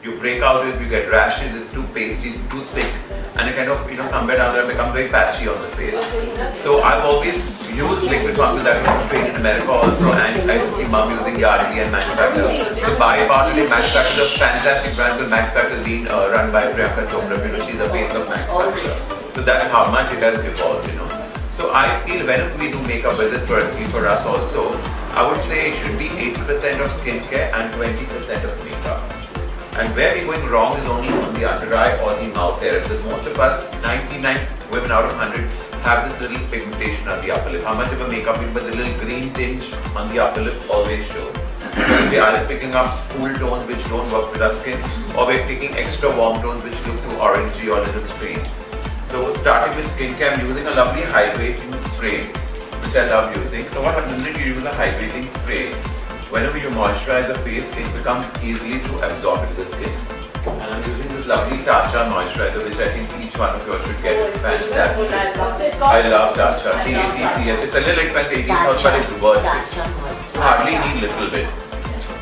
you break out it, you get rashes, it's too pasty, too thick, and it kind of, somewhere down there becomes very patchy on the face. So I've always used liquid formula that was trained in America also, and I see Mum using Yardley and manufacturer. So by Bartley manufacturer, a fantastic brand because manufacturer is being run by Priyanka Chopra. She's the face of manufacturer. So that's how much it has evolved, So I feel whenever we do makeup, whether personally for us also, I would say it should be 80% of skincare and 20% of makeup. And where we're going wrong is only on the under eye or the mouth area. Because most of us, 99 women out of 100, have this little pigmentation on the upper lip. How much of a makeup is, but the little green tinge on the upper lip always shows. So we are picking up cool tones which don't work with our skin, or we're taking extra warm tones which look too orangey or a little strange. So starting with skincare, I'm using a lovely hydrating spray, which I love using. So what happens when you use a hydrating spray? Whenever you moisturize the face, it becomes easily to absorb into the skin. And I'm using this lovely Tatcha moisturizer, which I think each one of you should get. It's fantastic. I love Tatcha. TATCH. It's a little expensive, 18,000, but it's worth it. You hardly need little bit.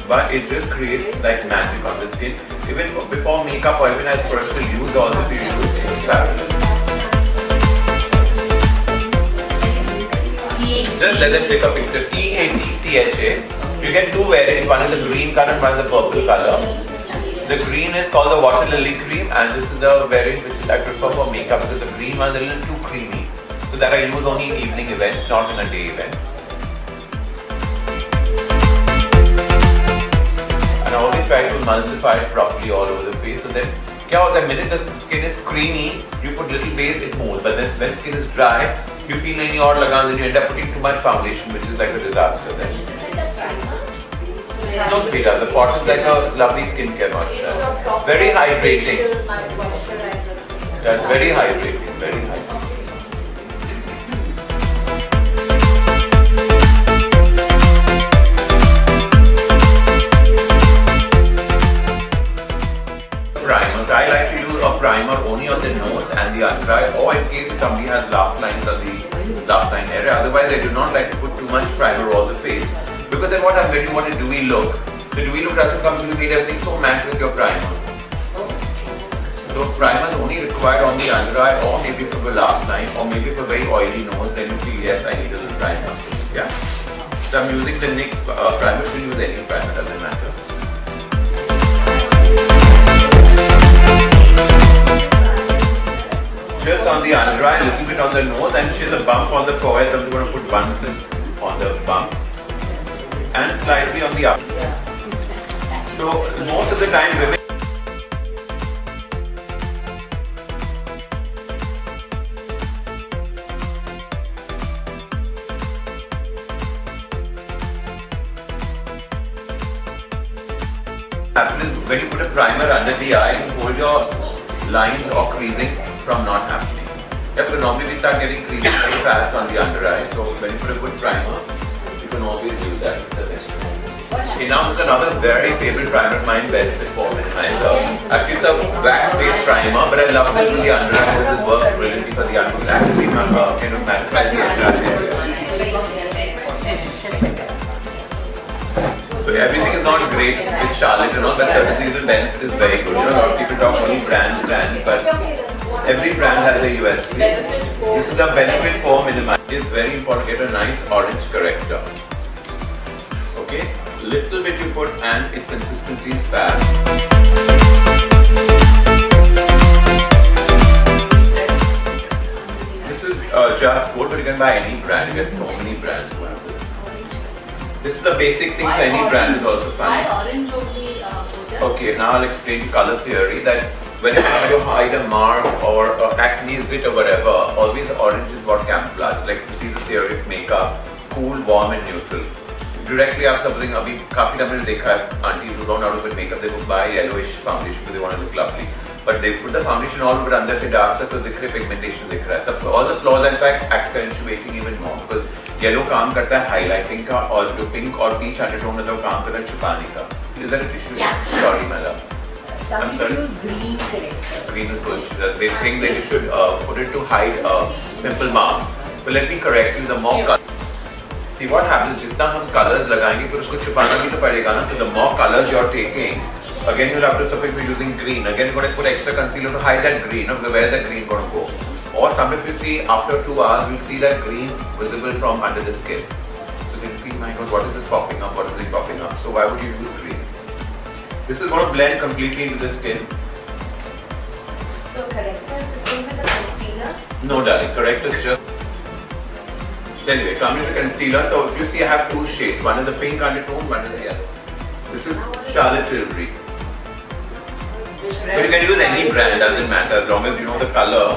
But it just creates like magic on the skin. Even before makeup or even as personal use, also if you use it, it's fabulous. Just let them take a picture. TATCHA. You get two variants, one is the green color and one is the purple color. The green is called the water lily cream, and this is the variant which I prefer for makeup because the green one is a little too creamy. So that I use only in evening events, not in a day event. And I always try to emulsify it properly all over the face so that the minute the skin is creamy, you put little base, it moves. But then when skin is dry, you feel any odd lagan, then you end up putting too much foundation, which is like a disaster then. No, sweetheart, the pot is like a lovely skincare moisturizer. Very hydrating. That's very hydrating, very hydrating. Primers. I like to use a primer only on the nose and the under eye, or in case if somebody has laugh lines on the laugh line area. Otherwise, I do not like to put too much primer all the face. Because then what happens when you want a dewy look? The dewy look doesn't come, you need everything so matte with your primer. So primer is only required on the under eye or maybe for the laugh line or maybe for very oily nose, then you feel yes, I need a little primer. Yeah. So I'm using the NYX primer, you can use any primer, doesn't matter. Just on the under eye, a little bit on the nose, and she's a bump on the forehead, I'm going to put one on the bump. And slightly on the up. So most of the time women when you put a primer under the eye, you hold your lines or creasing from not happening. Yeah, because normally we start getting creasing very fast on the under eye. So when you put a good primer, you can always use that with the best. Okay, now this is another very favorite primer of mine, Benefit Foam Minimizer. Actually, it's a wax-based primer, but I love it with the under eye because it works brilliantly for the under eye. Actually, kind of mattifies the under eye. So everything is not great with Charlotte and all, but certain things with Benefit is very good. A lot of people talk only brand, but every brand has a USP. This is the Benefit Foam Minimizer. It's very important to get a nice orange corrector. Okay, little bit you put and its consistency is fast. This is just good, but you can buy any brand. You get so many brands. This is the basic thing, so any brand is also fine. Okay, now I'll explain color theory that whenever you hide a mark or acne zit or whatever, always orange is what camouflage. Like you see the theory of makeup, cool, warm and neutral. Directly after something, अभी काफी time मैंने देखा है aunties who don't know how to put makeup, they would buy yellowish foundation because they want to look lovely. But they put the foundation all over अंदर से dark सा तो दिख रहा है pigmentation दिख रहा है. सब all the flaws in fact accentuating even more because yellow काम करता है highlighting का और जो pink और peach undertone है वो काम करता है छुपाने का. Is that a tissue? Yeah. Sorry, my love. Some people use green correctors. Green is bullshit. They think that you should put it to hide pimple marks. But let me correct you. The more color. See what happens? जितना हम colors लगाएंगे फिर उसको छुपाना भी तो पड़ेगा ना. So the more colors you are taking, Again, you'll have to suppose if you're using green. Again, you're going to put extra concealer to hide that green. Where is that green going to go? Or sometimes you see after 2 hours, you'll see that green visible from under the skin. So you feel, my God, what is this popping up? What is it popping up? So why would you use green? This is going to blend completely into the skin. So corrector is the same as a concealer? No, darling. Corrector is just. Anyway, coming to concealer. So if you see, I have 2 shades. One is the pink undertone, one is the yellow. This is Charlotte Tilbury. So you can use any brand, doesn't matter as long as you know the color.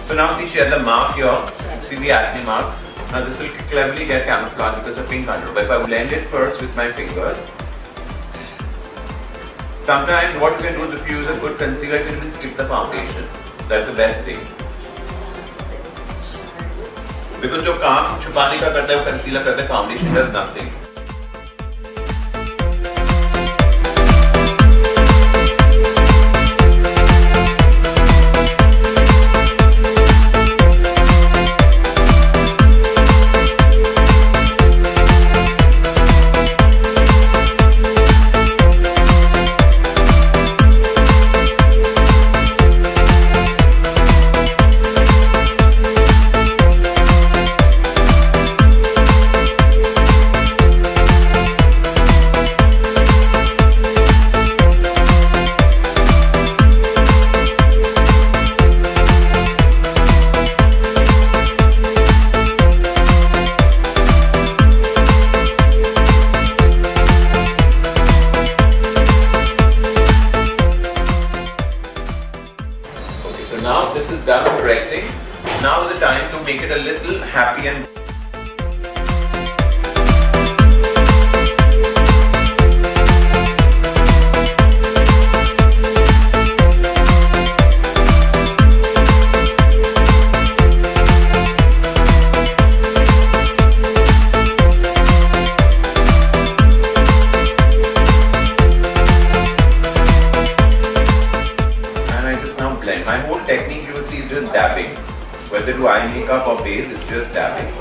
So now see, she had the mark here. See the acne mark. Now this will cleverly get camouflaged because of pink undertone. But if I blend it first with my fingers. Sometimes what you can do is if you use a good concealer, you can even skip the foundation. That's the best thing. Because जो काम छुपाने का करता है वो concealer करता है, foundation does nothing. Now this is done correcting. Now is the time to make it a little happy and my whole technique you will see is just dabbing. Whether do eye makeup or base, it's just dabbing.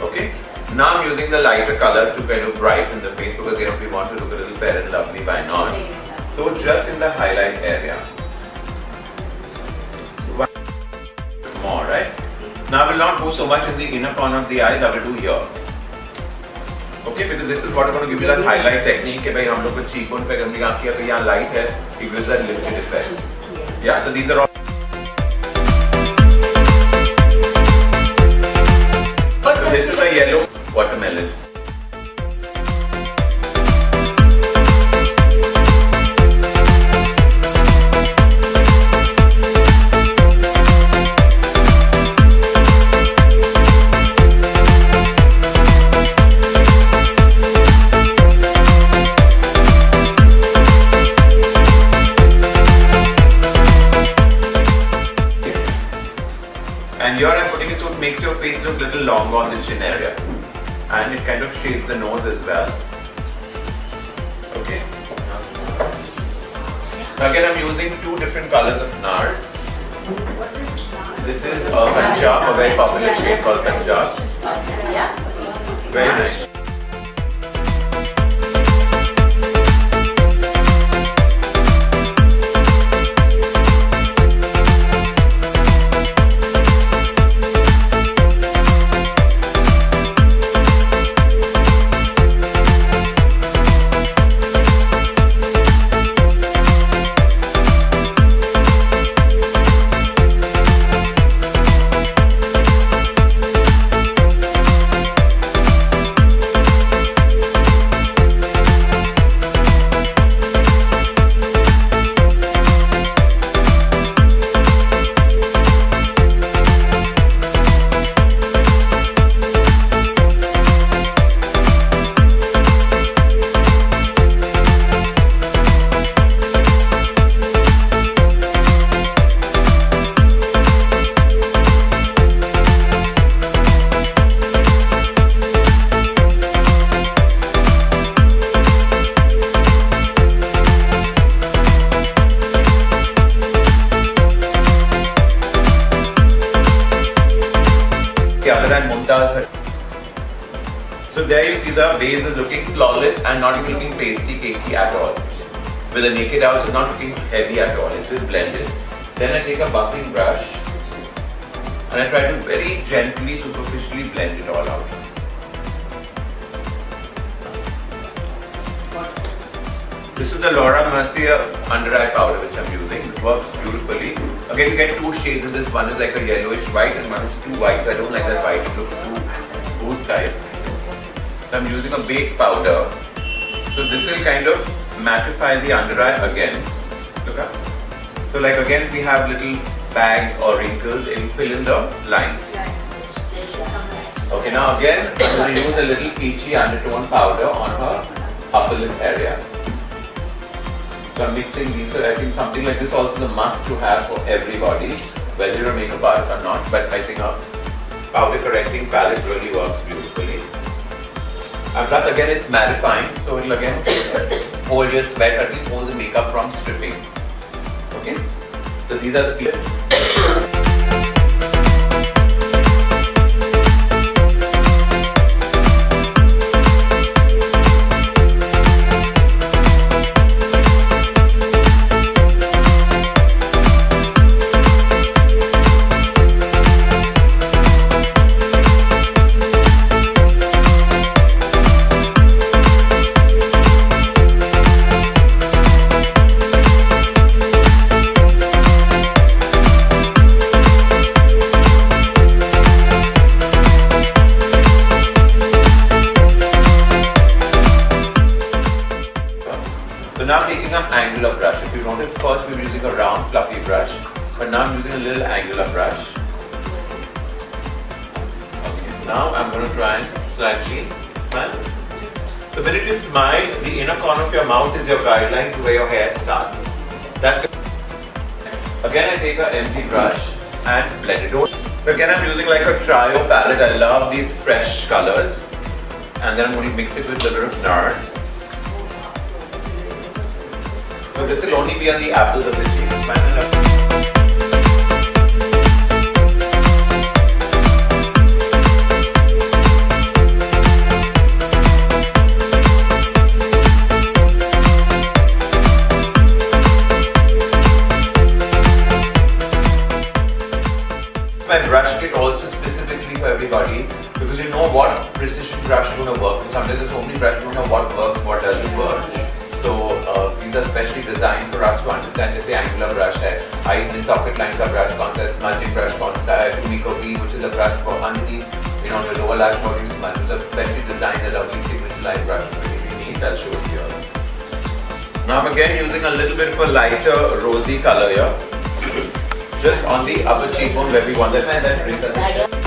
Okay. Now I'm using the lighter color to kind of brighten the face because we want to look a little fair and lovely by not. So just in the highlight area. More, right? Now I will not go so much in the inner corner of the eyes, I will do here. Okay, because this is what I'm going to give you that highlight technique. कि भाई हम लोग को cheekbone पे हमने काम किया तो यहाँ light है, it gives that lifted effect. Yeah, so these are all. So this is the yellow watermelon. And here I'm putting it so it makes your face look a little longer on the chin area. And it kind of shades the nose as well. Okay. Now again I'm using 2 different colors of NARS. This is Punjab, a very popular shade called Punjab. Very nice. does her. So there you see the base is looking flawless and not even looking pasty cakey at all. With the naked out, it's not looking heavy at all. It's just blended. Then I take a buffing brush and I try to very gently, superficially blend it all out. This is the Laura Mercier under eye powder which I'm using. It works beautifully. Again, you get two shades of this. One is like a yellowish white and one is too white. So I don't like that white. It looks too smooth type. So I'm using a baked powder. So this will kind of mattify the under eye again. Look up. So like again we have little bags or wrinkles. It will fill in the lines. Okay, now again I'm going to use a little peachy undertone powder on her upper lip area. So I'm mixing these, so I think something like this also is a must to have for everybody, whether you're a makeup artist or not, but I think a powder correcting palette really works beautifully. And plus again it's mattifying, so it will again hold your sweat, at least hold the makeup from stripping. Okay, so these are the clips. So now I'm taking an angular brush. If you notice, first we were using a round fluffy brush, but now I'm using a little angular brush. Okay, so now I'm going to try and slightly smile. So when you smile, the inner corner of your mouth is your guideline to where your hair starts. That's it. Again I take an empty brush and blend it out. So again I'm using like a trio palette. I love these fresh colors. And then I'm going to mix it with a little bit of NARS. So this will only be on the apples of the cheek. My brush kit also specifically for everybody, because you know what precision brush is going to work. Sometimes there's so many brushes, you don't know what works, what doesn't work. So these are specially designed for us to understand if the angular brush hai. I use the socket line ka brush, kaun sa smudging brush, kaun sa hai, Kumiko V, which is a brush for underneath, you know, the lower lash body smudge. It's a specially designed, a lovely signature line brush. If you need, I'll show it here. Now I'm again using a little bit of a lighter rosy color here, just on the upper cheekbone where we want that wrinkle.